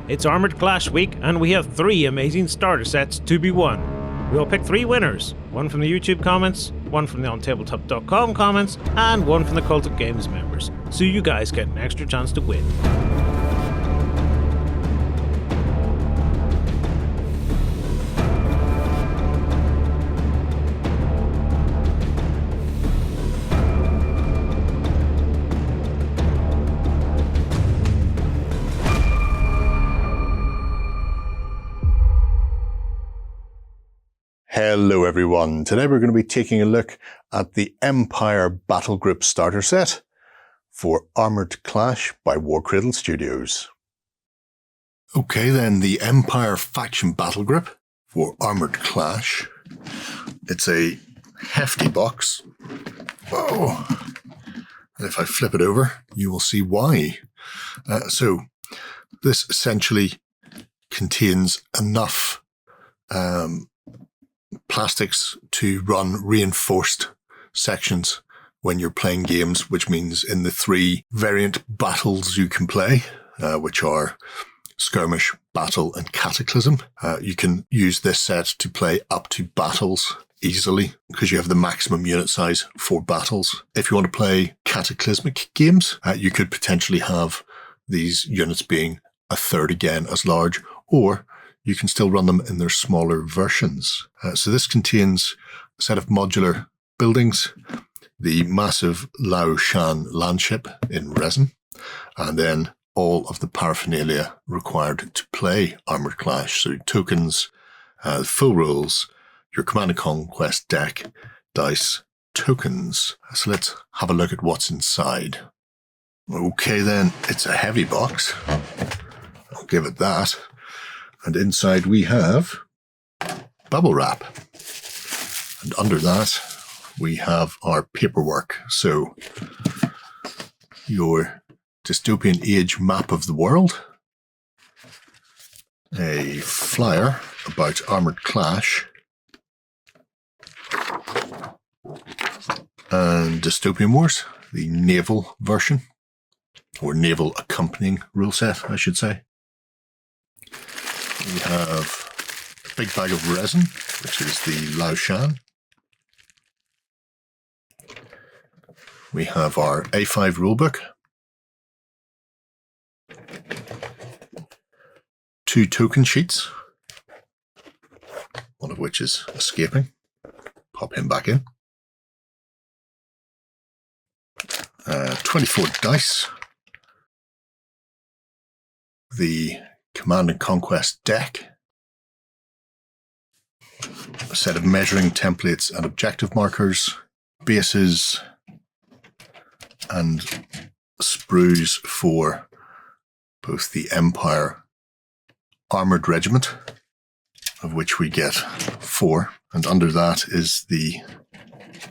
It's Armoured Clash week, and we have 3 amazing starter sets to be won. We'll pick 3 winners, one from the YouTube comments, one from the OnTableTop.com comments, and one from the Cultic Games members, so you guys get an extra chance to win. Hello everyone, today we're going to be taking a look at the Empire Battlegroup Starter Set for Armoured Clash by Warcradle Studios. Okay then, the Empire Faction Battlegroup for Armoured Clash. It's a hefty box. Whoa! And if I flip it over, you will see why. So this essentially contains enough plastics to run reinforced sections when you're playing games, which means in the 3 variant battles you can play, which are Skirmish, Battle and Cataclysm. You can use this set to play up to battles easily because you have the maximum unit size for battles. If you want to play cataclysmic games, you could potentially have these units being a third again as large, or you can still run them in their smaller versions. So this contains a set of modular buildings, the massive Lao Shan landship in resin, and then all of the paraphernalia required to play Armoured Clash. So tokens, full rules, your Command and Conquest deck, dice, tokens. So let's have a look at what's inside. Okay then, it's a heavy box. I'll give it that. And inside we have bubble wrap. And under that, we have our paperwork. So your dystopian age map of the world, a flyer about Armoured Clash, and Dystopian Wars, the naval version, or naval accompanying rule set, I should say. We have a big bag of resin, which is the Lao Shan. We have our A5 rulebook. 2 token sheets, one of which is escaping. Pop him back in. 24 dice. The Command and Conquest deck, a set of measuring templates and objective markers, bases, and sprues for both the Empire Armoured Regiment, of which we get 4, and under that is the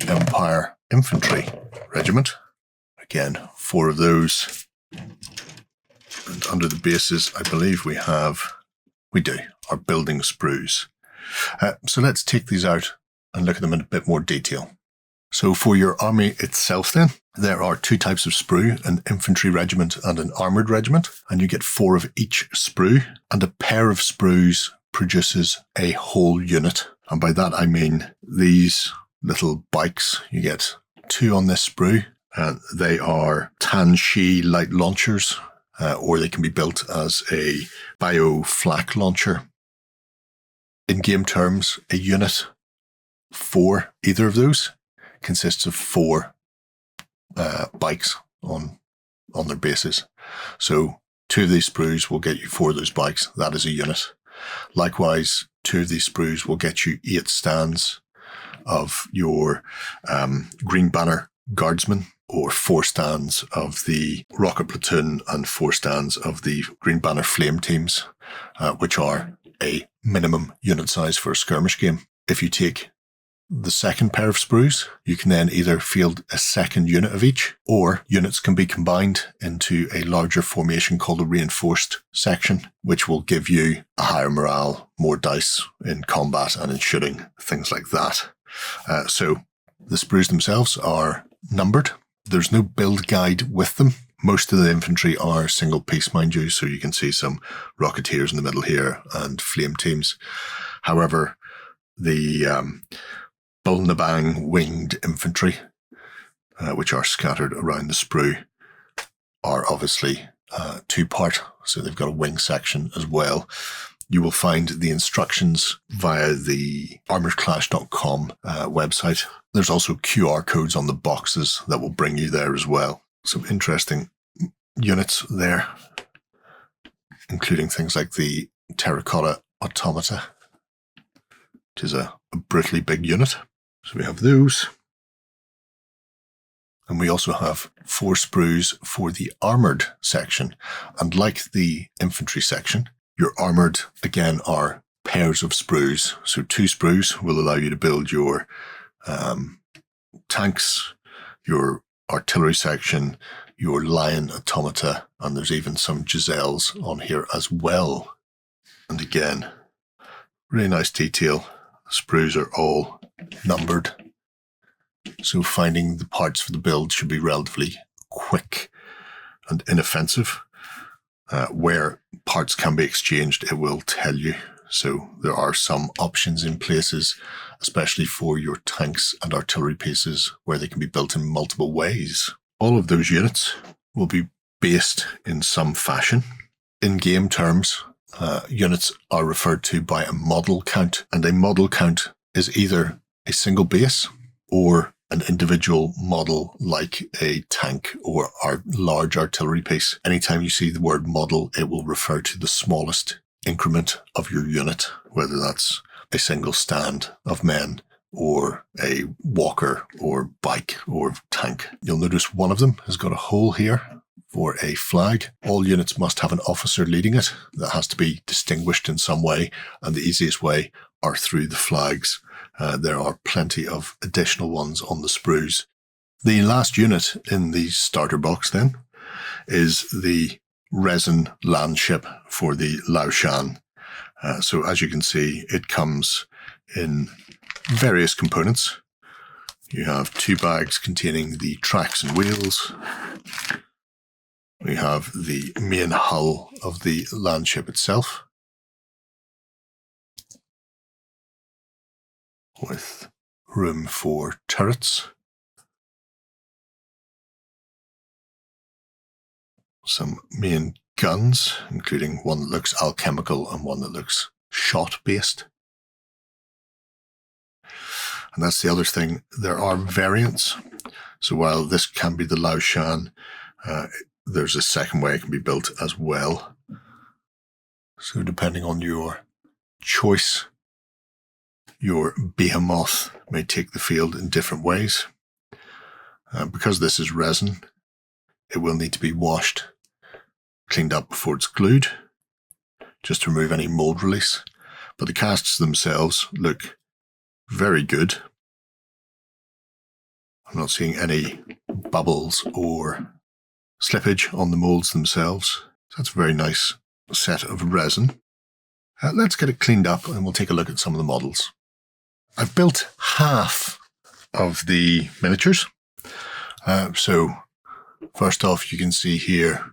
Empire Infantry Regiment. Again, 4 of those. And under the bases, I believe we do, our building sprues. So let's take these out and look at them in a bit more detail. So for your army itself then, there are 2 types of sprue, an infantry regiment and an armoured regiment, and you get 4 of each sprue, and a pair of sprues produces a whole unit. And by that I mean these little bikes. You get 2 on this sprue, and they are Tanshi light launchers, or they can be built as a bio-flak launcher. In game terms, a unit for either of those consists of 4 bikes on their bases. So 2 of these sprues will get you 4 of those bikes. That is a unit. Likewise, 2 of these sprues will get you 8 stands of your Green Banner Guardsmen, or 4 stands of the Rocket Platoon and 4 stands of the Green Banner Flame Teams, which are a minimum unit size for a skirmish game. If you take the second pair of sprues, you can then either field a second unit of each, or units can be combined into a larger formation called a reinforced section, which will give you a higher morale, more dice in combat and in shooting, things like that. So the sprues themselves are numbered. There's no build guide with them, Most of the infantry are single piece, mind you, so you can see some Rocketeers in the middle here and Flame Teams. However, the Bull-na-Bang winged infantry, which are scattered around the sprue, are obviously two-part, so they've got a wing section as well. You will find the instructions via the armouredclash.com website. There's also QR codes on the boxes that will bring you there as well. Some interesting units there, including things like the Terracotta Automata, which is a brutally big unit. So we have those. And we also have 4 sprues for the armoured section. And like the infantry section, your armoured, again, are pairs of sprues. So 2 sprues will allow you to build your tanks, your artillery section, your lion automata, and there's even some Giselles on here as well. And again, really nice detail. The sprues are all numbered, so finding the parts for the build should be relatively quick and inoffensive. Where parts can be exchanged, it will tell you. So there are some options in places, especially for your tanks and artillery pieces, where they can be built in multiple ways. All of those units will be based in some fashion. In game terms, units are referred to by a model count, and a model count is either a single base or an individual model like a tank or our large artillery piece. Anytime you see the word model, it will refer to the smallest increment of your unit, whether that's a single stand of men or a walker or bike or tank. You'll notice one of them has got a hole here for a flag. All units must have an officer leading it. That has to be distinguished in some way, and the easiest way are through the flags. There are plenty of additional ones on the sprues. The last unit in the starter box then is the resin land ship for the Laoshan. So as you can see, it comes in various components. You have 2 bags containing the tracks and wheels. We have the main hull of the land ship itself, with room for turrets, some main guns, including one that looks alchemical and one that looks shot-based. And that's the other thing, there are variants. So while this can be the Laoshan, there's a second way it can be built as well. So depending on your choice, your behemoth may take the field in different ways. Because this is resin, it will need to be washed, cleaned up before it's glued, just to remove any mold release. But the casts themselves look very good. I'm not seeing any bubbles or slippage on the molds themselves. So that's a very nice set of resin. Let's get it cleaned up and we'll take a look at some of the models. I've built half of the miniatures. So first off, you can see here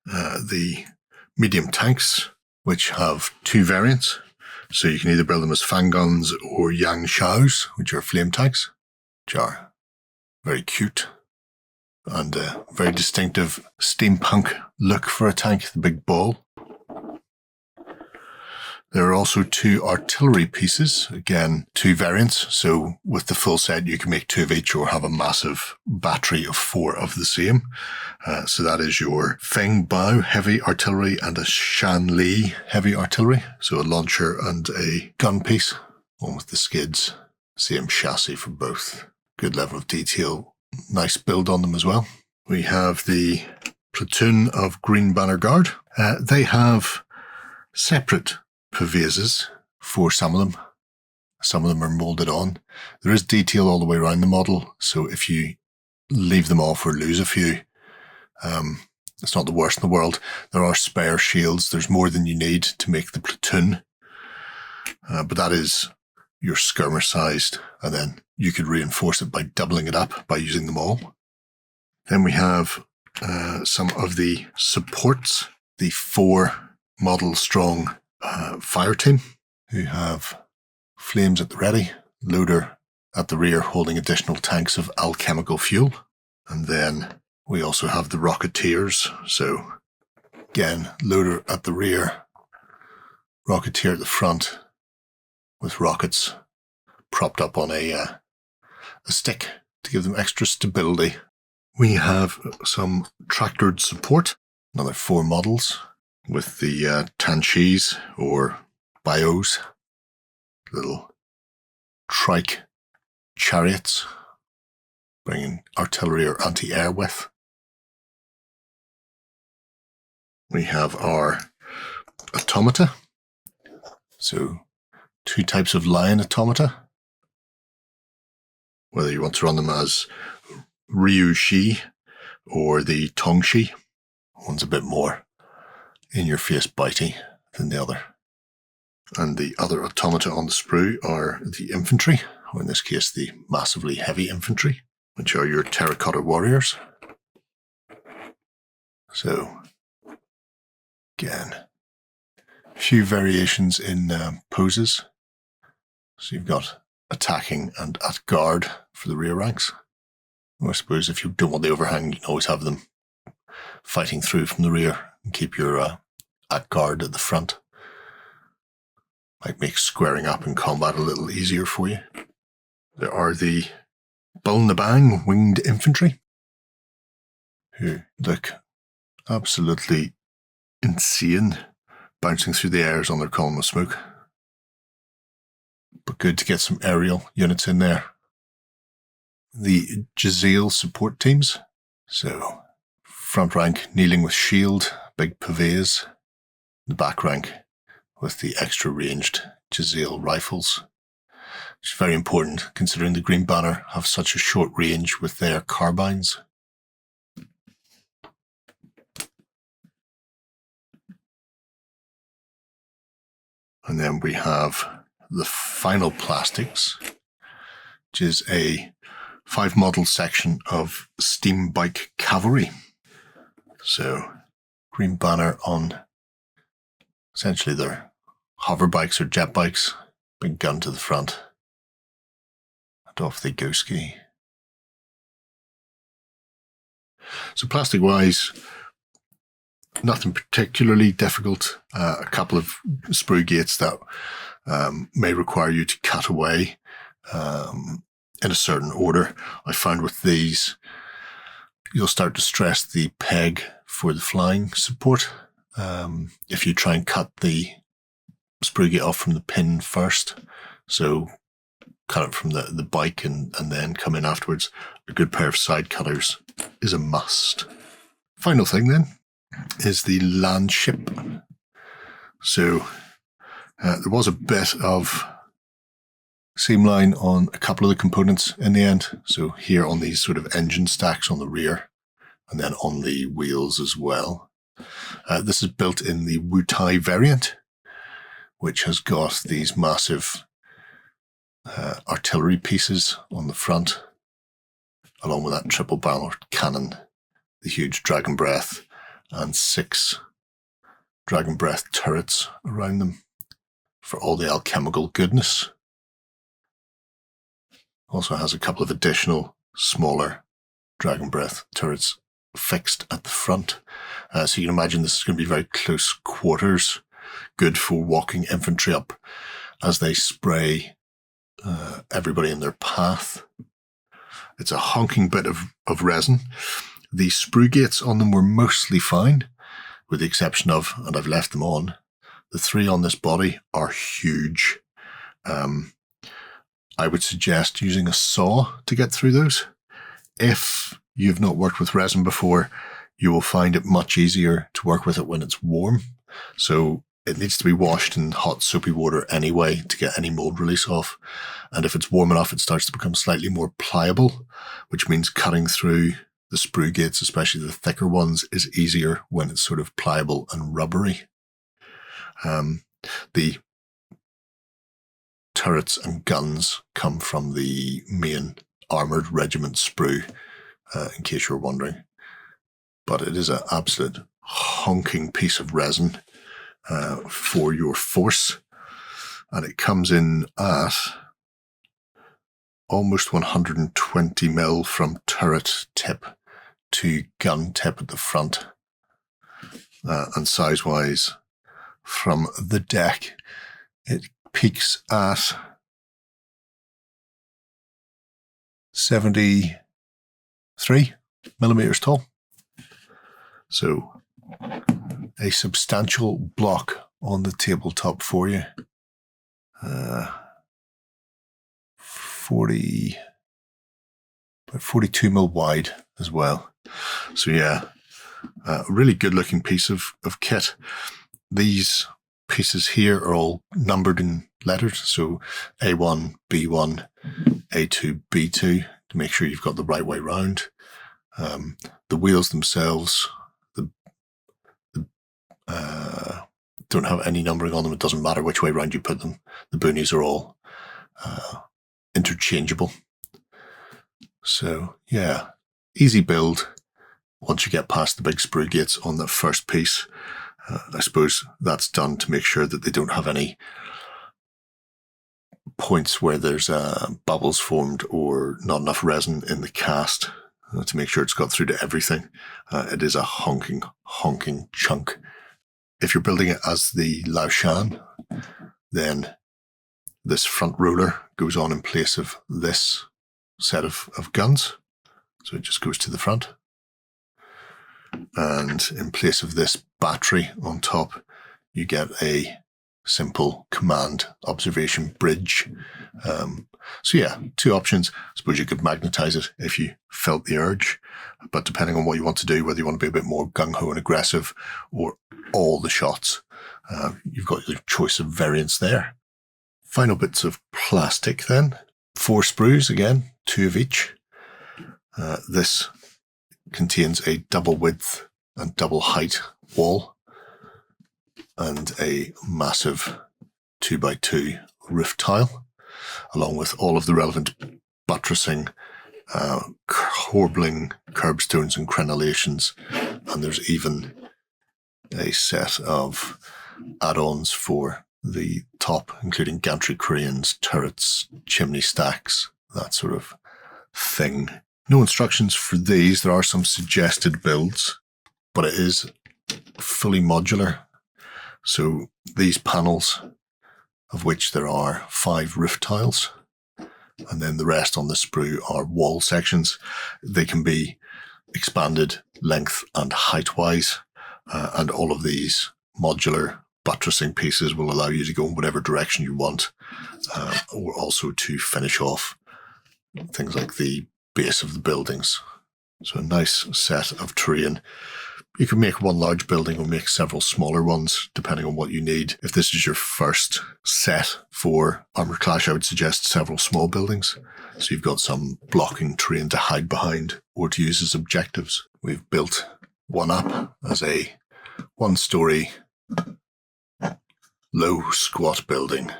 the medium tanks, which have 2 variants. So you can either build them as fan guns or yang shaos, which are flame tanks, which are very cute and a very distinctive steampunk look for a tank, the big ball. There are also 2 artillery pieces, again 2 variants, so with the full set you can make 2 of each or have a massive battery of 4 of the same. So that is your Feng Bao heavy artillery and a Shan Li heavy artillery, so a launcher and a gun piece, one with the skids, same chassis for both. Good level of detail, nice build on them as well. We have the platoon of Green Banner Guard. They have separate purvases for some of them. Some of them are molded on. There is detail all the way around the model, so if you leave them off or lose a few, it's not the worst in the world. There are spare shields. There's more than you need to make the platoon, but that is your skirmish sized, and then you could reinforce it by doubling it up by using them all. Then we have some of the supports, the 4 model strong fire team who have flames at the ready, loader at the rear holding additional tanks of alchemical fuel. And then we also have the Rocketeers. So again, loader at the rear, Rocketeer at the front with rockets propped up on a stick to give them extra stability. We have some tractored support, another 4 models with the Tanchis or Bios, little trike chariots, bringing artillery or anti-air with. We have our automata, so 2 types of lion automata, whether you want to run them as Ryushi or the Tongshi. One's a bit more in-your-face bitey than the other. And the other automata on the sprue are the infantry, or in this case the massively heavy infantry, which are your terracotta warriors. So, again, a few variations in poses. So you've got attacking and at guard for the rear ranks. I suppose if you don't want the overhang, you can always have them fighting through from the rear and keep your at guard at the front. Might make squaring up in combat a little easier for you. There are the Bulnabang winged infantry, who look absolutely insane, bouncing through the airs on their column of smoke. But good to get some aerial units in there. The Jazeel support teams, so front rank kneeling with shield, big pavés, the back rank with the extra ranged Jazeel rifles, which is very important considering the Green Banner have such a short range with their carbines. And then we have the final plastics, which is a 5 model section of steam bike cavalry. So Green Banner on essentially their hover bikes or jet bikes, big gun to the front, and off they go ski. So plastic wise, nothing particularly difficult. A couple of sprue gates that may require you to cut away in a certain order. I found with these, you'll start to stress the peg for the flying support. If you try and cut the sprue gate off from the pin first, so cut it from the bike and then come in afterwards, a good pair of side cutters is a must. Final thing then is the land ship. So there was a bit of seam line on a couple of the components in the end. So here on these sort of engine stacks on the rear and then on the wheels as well. This is built in the Wutai variant, which has got these massive artillery pieces on the front, along with that triple barrel cannon, the huge Dragon Breath, and 6 Dragon Breath turrets around them for all the alchemical goodness. Also has a couple of additional smaller Dragon Breath turrets fixed at the front. So you can imagine this is going to be very close quarters, good for walking infantry up as they spray everybody in their path. It's a honking bit of resin. The sprue gates on them were mostly fine, with the exception of, and I've left them on, the 3 on this body are huge. I would suggest using a saw to get through those. If you've not worked with resin before, you will find it much easier to work with it when it's warm. So it needs to be washed in hot soapy water anyway to get any mold release off. And if it's warm enough, it starts to become slightly more pliable, which means cutting through the sprue gates, especially the thicker ones, is easier when it's sort of pliable and rubbery. The turrets and guns come from the main armoured regiment sprue, in case you're wondering. but it is an absolute honking piece of resin for your force. And it comes in at almost 120 mil from turret tip to gun tip at the front. And size-wise, from the deck, it peaks at 73 millimeters tall. So a substantial block on the tabletop for you. 42 mil wide as well. So yeah, a really good looking piece of kit. These pieces here are all numbered in letters. So A1, B1, A2, B2 to make sure you've got the right way round. The wheels themselves, don't have any numbering on them. It doesn't matter which way round you put them. The boonies are all interchangeable. So yeah, easy build once you get past the big sprue gates on the first piece. I suppose that's done to make sure that they don't have any points where there's bubbles formed or not enough resin in the cast, to make sure it's got through to everything. It is a honking chunk. If you're building it as the Lao Shan, then this front roller goes on in place of this set of guns. So it just goes to the front. And in place of this battery on top, you get a simple command observation bridge. So yeah, two options. I suppose you could magnetize it if you felt the urge, but depending on what you want to do, whether you want to be a bit more gung-ho and aggressive or all the shots, you've got your choice of variants there. Final bits of plastic then. 4 sprues, again, 2 of each. This contains a double width and double height wall and a massive 2x2 roof tile, along with all of the relevant buttressing, corbelling, curbstones and crenellations. And there's even a set of add-ons for the top, including gantry cranes, turrets, chimney stacks, that sort of thing. No instructions for these. There are some suggested builds, but it is fully modular. So these panels, of which there are 5 roof tiles, and then the rest on the sprue are wall sections. They can be expanded length and height-wise, and all of these modular buttressing pieces will allow you to go in whatever direction you want, or also to finish off things like the base of the buildings. So a nice set of terrain. You can make one large building or make several smaller ones, depending on what you need. If this is your first set for Armoured Clash, I would suggest several small buildings. So you've got some blocking terrain to hide behind or to use as objectives. We've built one up as a 1-story low squat building.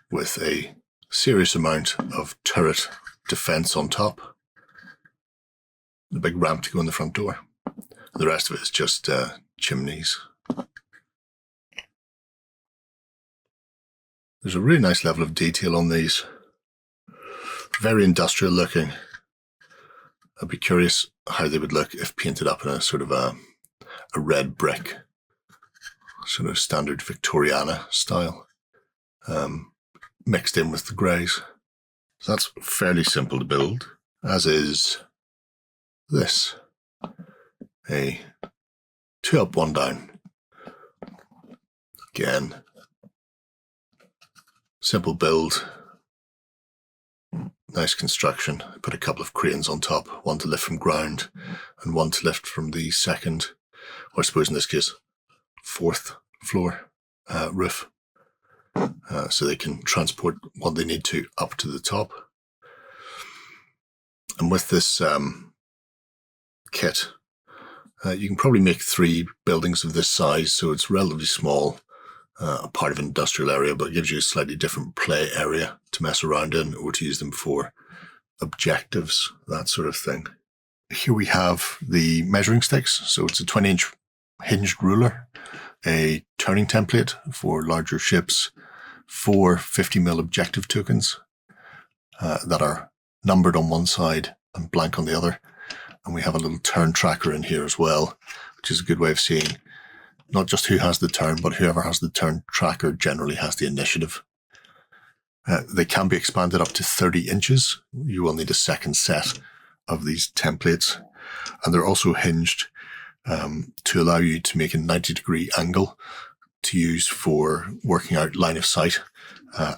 With a serious amount of turret defense on top. The big ramp to go in the front door. The rest of it is just chimneys. There's a really nice level of detail on these. Very industrial looking. I'd be curious how they would look if painted up in a sort of a red brick, sort of standard Victoriana style, mixed in with the greys. So that's fairly simple to build, as is this. A 2 up, 1 down. Again, simple build, nice construction. I put a couple of cranes on top, one to lift from ground and one to lift from the second, or I suppose in this case, 4th floor roof. So they can transport what they need to up to the top. And with this kit, you can probably make 3 buildings of this size, so it's relatively small, a part of an industrial area, but it gives you a slightly different play area to mess around in or to use them for objectives, that sort of thing. Here we have the measuring sticks. So it's a 20-inch hinged ruler, a turning template for larger ships, 4 50mm objective tokens that are numbered on one side and blank on the other. And we have a little turn tracker in here as well, which is a good way of seeing not just who has the turn, but whoever has the turn tracker generally has the initiative. They can be expanded up to 30 inches. You will need a second set of these templates. And they're also hinged to allow you to make a 90-degree angle to use for working out line of sight,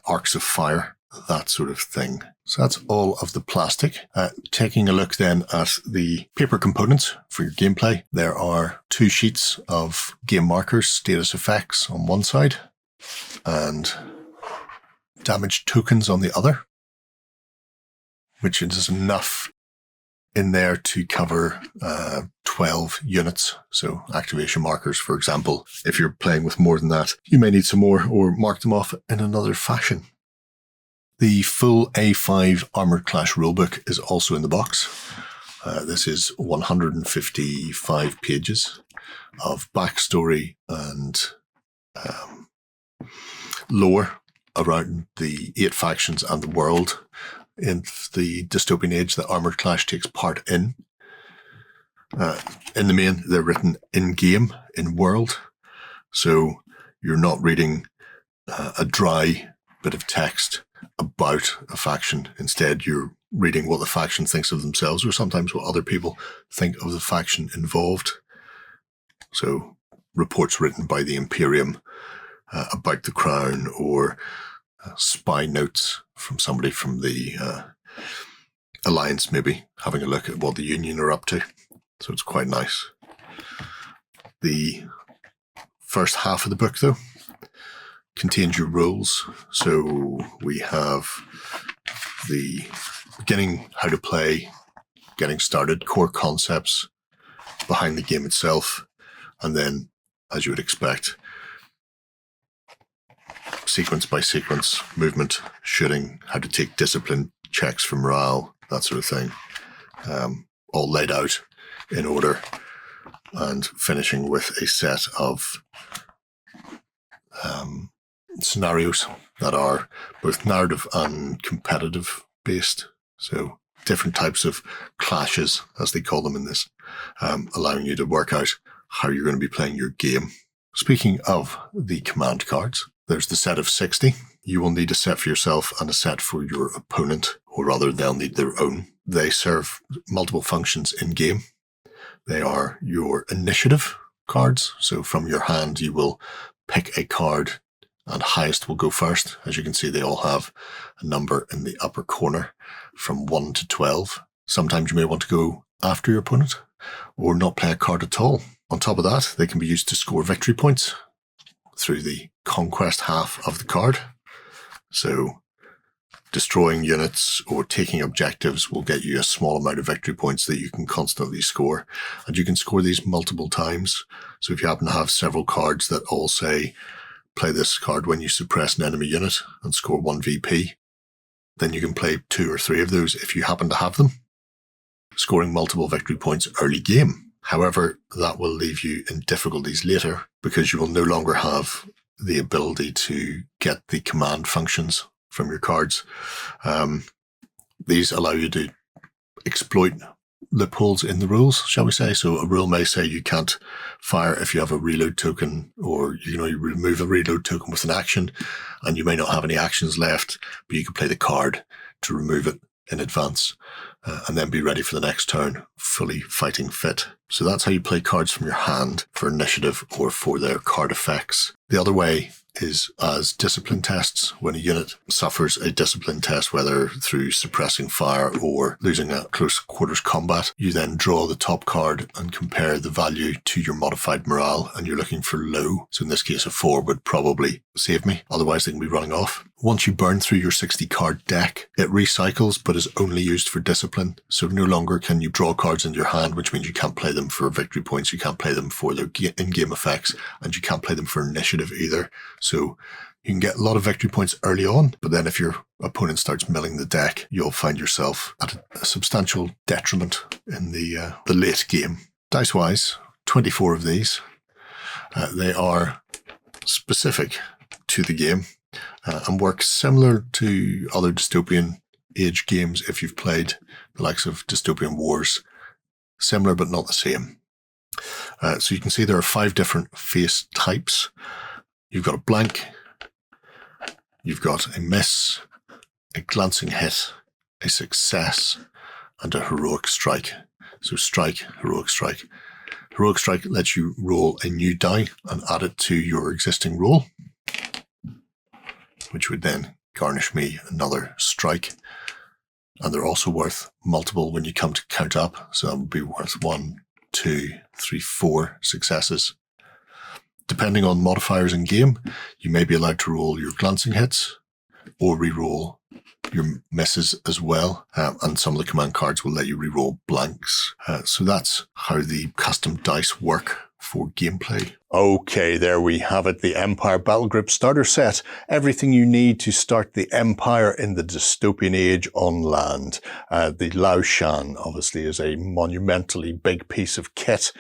arcs of fire, that sort of thing. So that's all of the plastic. Taking a look then at the paper components for your gameplay, there are 2 sheets of game markers, status effects on one side, and damage tokens on the other, which is enough in there to cover 12 units. So activation markers, for example. If you're playing with more than that, you may need some more or mark them off in another fashion. The full A5 Armoured Clash rulebook is also in the box. This is 155 pages of backstory and lore around the 8 factions and the world in the dystopian age that Armoured Clash takes part in. In the main, they're written in-game, in-world, so you're not reading a dry bit of text about a faction. Instead, you're reading what the faction thinks of themselves, or sometimes what other people think of the faction involved. So reports written by the Imperium about the Crown, or spy notes from somebody from the Alliance, maybe having a look at what the Union are up to. So it's quite nice. The first half of the book, though, contains your rules. So we have the beginning, how to play, getting started, core concepts behind the game itself, and then, as you would expect, sequence by sequence, movement, shooting, how to take discipline checks for morale, that sort of thing, all laid out in order, and finishing with a set of scenarios that are both narrative and competitive based. So different types of clashes, as they call them in this, allowing you to work out how you're going to be playing your game. Speaking of the command cards, there's the set of 60. You will need a set for yourself and a set for your opponent, or rather they'll need their own. They serve multiple functions in game. They are your initiative cards. So from your hand, you will pick a card and highest will go first. As you can see, they all have a number in the upper corner from 1 to 12. Sometimes you may want to go after your opponent or not play a card at all. On top of that, they can be used to score victory points through the conquest half of the card. So destroying units or taking objectives will get you a small amount of victory points that you can constantly score. And you can score these multiple times. So if you happen to have several cards that all say, play this card when you suppress an enemy unit and score 1 VP, then you can play 2 or 3 of those if you happen to have them, scoring multiple victory points early game. However, that will leave you in difficulties later because you will no longer have the ability to get the command functions from your cards. These allow you to exploit loopholes in the rules, shall we say. So a rule may say you can't fire if you have a reload token, or you remove a reload token with an action, and you may not have any actions left, but you can play the card to remove it in advance and then be ready for the next turn, fully fighting fit. So that's how you play cards from your hand for initiative or for their card effects. The other way is as discipline tests. When a unit suffers a discipline test, whether through suppressing fire or losing a close quarters combat, you then draw the top card and compare the value to your modified morale, and you're looking for low. So in this case, a 4 would probably save me. Otherwise, they can be running off. Once you burn through your 60 card deck, it recycles but is only used for discipline. So no longer can you draw cards into your hand, which means you can't play them for victory points, you can't play them for their in-game effects, and you can't play them for initiative either. So you can get a lot of victory points early on, but then if your opponent starts milling the deck, you'll find yourself at a substantial detriment in the late game. Dice-wise, 24 of these. They are specific to the game and work similar to other dystopian age games if you've played the likes of Dystopian Wars. Similar but not the same. So you can see there are 5 different face types. You've got a blank, you've got a miss, a glancing hit, a success, and a heroic strike. So strike, heroic strike. Heroic strike lets you roll a new die and add it to your existing roll, which would then garnish me another strike. And they're also worth multiple when you come to count up. So that would be worth 1, 2, 3, 4 successes. Depending on modifiers in game, you may be allowed to roll your glancing hits or re-roll your misses as well. And some of the command cards will let you re-roll blanks. So that's how the custom dice work for gameplay. Okay, there we have it, the Empire Battlegroup Starter Set. Everything you need to start the Empire in the dystopian age on land. The Lao Shan obviously is a monumentally big piece of kit,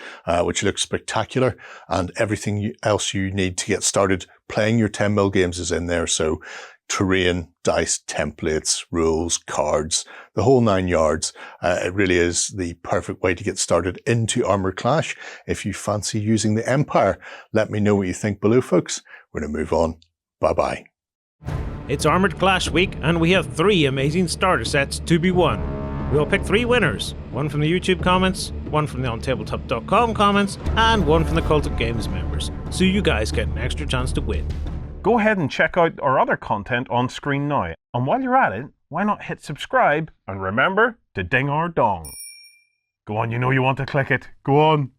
which looks spectacular, and everything else you need to get started playing your 10 mil games is in there. So terrain, dice, templates, rules, cards, the whole 9 yards. It really is the perfect way to get started into Armoured Clash. If you fancy using the Empire, let me know what you think below, folks. We're going to move on. Bye-bye. It's Armoured Clash week, and we have 3 amazing starter sets to be won. We'll pick 3 winners, 1 from the YouTube comments, 1 from the OnTableTop.com comments, and 1 from the Cultic Games members, so you guys get an extra chance to win. Go ahead and check out our other content on screen now. And while you're at it, why not hit subscribe and remember to ding our dong. Go on, you know you want to click it. Go on.